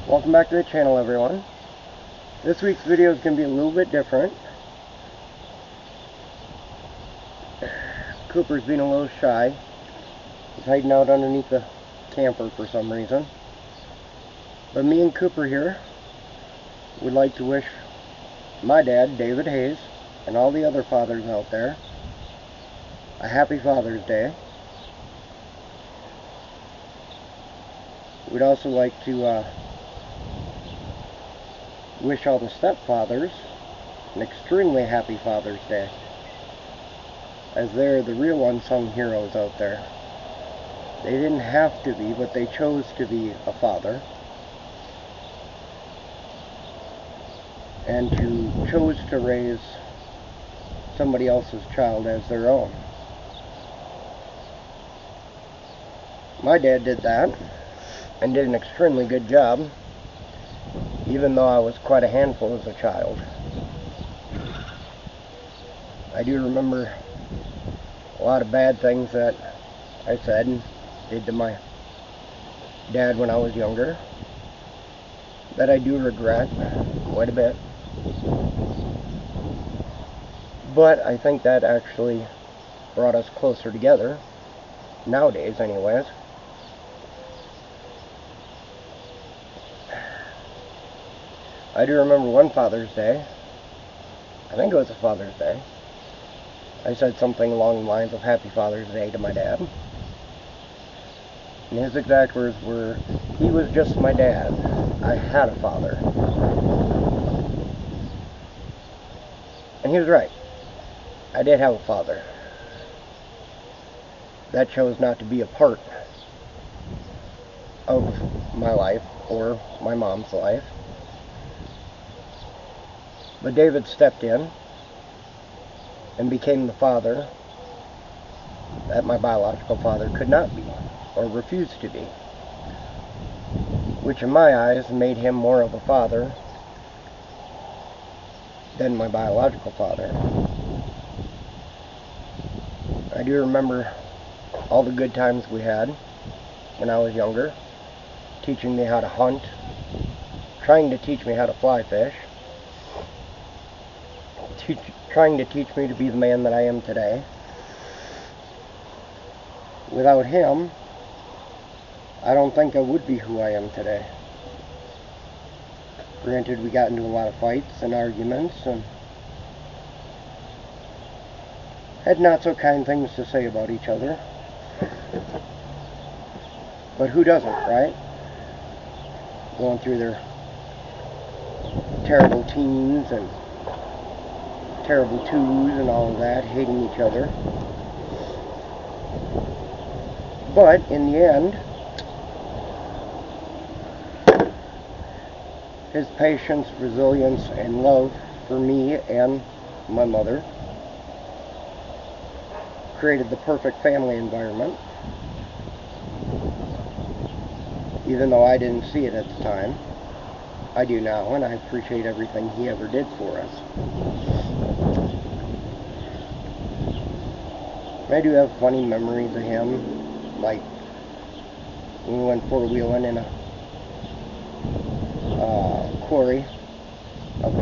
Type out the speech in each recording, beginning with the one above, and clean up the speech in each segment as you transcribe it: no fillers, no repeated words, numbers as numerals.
Welcome back to the channel, everyone. This week's video is going to be a little bit different. Cooper's being a little shy. He's hiding out underneath the camper for some reason. But me and Cooper here would like to wish my dad, David Hayes, and all the other fathers out there a happy Father's Day. We'd also like to wish all the stepfathers an extremely happy Father's Day, as they're the real unsung heroes out there. They didn't have to be, but they chose to be a father, and chose to raise somebody else's child as their own. My dad did that, and did an extremely good job, even though I was quite a handful as a child. I do remember a lot of bad things that I said and did to my dad when I was younger that I do regret quite a bit. But I think that actually brought us closer together, nowadays anyways. I do remember one Father's Day, I think it was a Father's Day, I said something along the lines of Happy Father's Day to my dad. And his exact words were, he was just my dad. I had a father. And he was right. I did have a father that chose not to be a part of my life or my mom's life. But David stepped in and became the father that my biological father could not be, or refused to be, which in my eyes made him more of a father than my biological father. I do remember all the good times we had when I was younger, teaching me how to hunt, trying to teach me how to fly fish, trying to teach me to be the man that I am today. Without him, I don't think I would be who I am today. Granted, we got into a lot of fights and arguments and had not so kind things to say about each other. But who doesn't, right? Going through their terrible teens and terrible twos and all of that, hating each other. But in the end, his patience, resilience, and love for me and my mother created the perfect family environment, even though I didn't see it at the time. I do now, and I appreciate everything he ever did for us. I do have funny memories of him, like when we went four-wheeling in a quarry up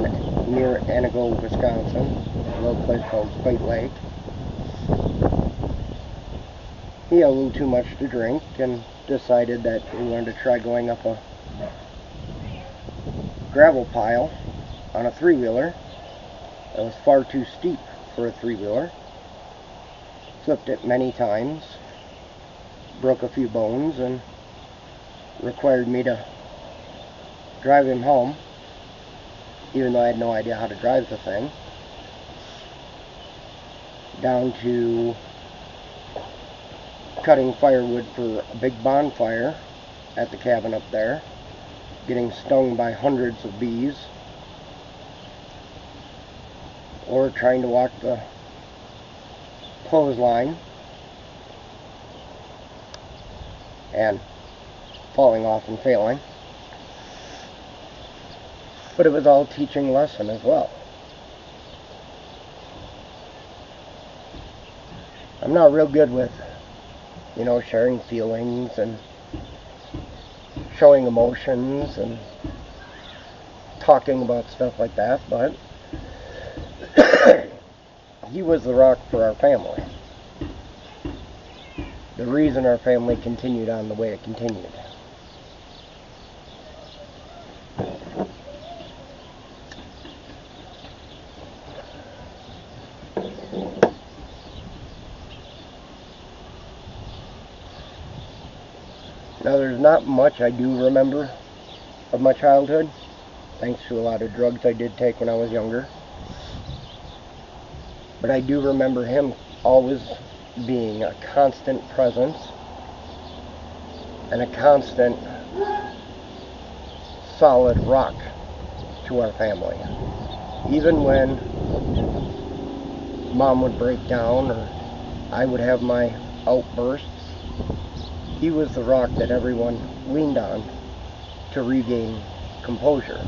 near Anago, Wisconsin, a little place called Spite Lake. He had a little too much to drink and decided that we wanted to try going up a gravel pile on a three-wheeler that was far too steep for a three-wheeler. Flipped it many times, broke a few bones, and required me to drive him home, even though I had no idea how to drive the thing, down to cutting firewood for a big bonfire at the cabin up there, getting stung by hundreds of bees, or trying to walk the clothesline and falling off and failing. But it was all teaching lesson as well. I'm not real good with, sharing feelings and showing emotions and talking about stuff like that, but he was the rock for our family. The reason our family continued on the way it continued. Now, there's not much I do remember of my childhood, thanks to a lot of drugs I did take when I was younger. But I do remember him always being a constant presence and a constant solid rock to our family. Even when Mom would break down or I would have my outbursts, he was the rock that everyone leaned on to regain composure.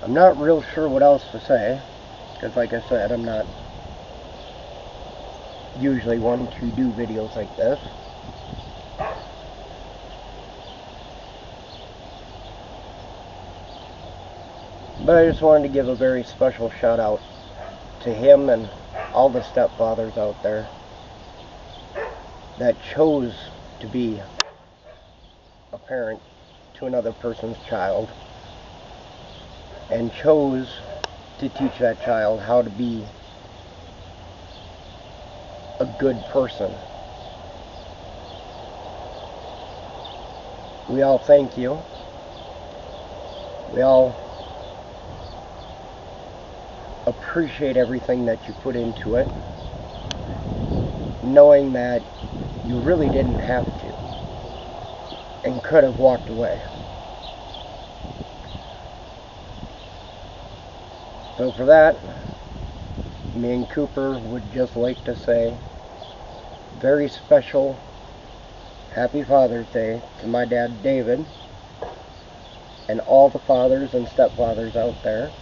I'm not real sure what else to say, because like I said, I'm not usually one to do videos like this. But I just wanted to give a very special shout out to him and all the stepfathers out there that chose to be a parent to another person's child and chose to teach that child how to be a good person. We all thank you. We all appreciate everything that you put into it, knowing that you really didn't have to and could have walked away. So for that, me and Cooper would just like to say very special Happy Father's Day to my dad David and all the fathers and stepfathers out there.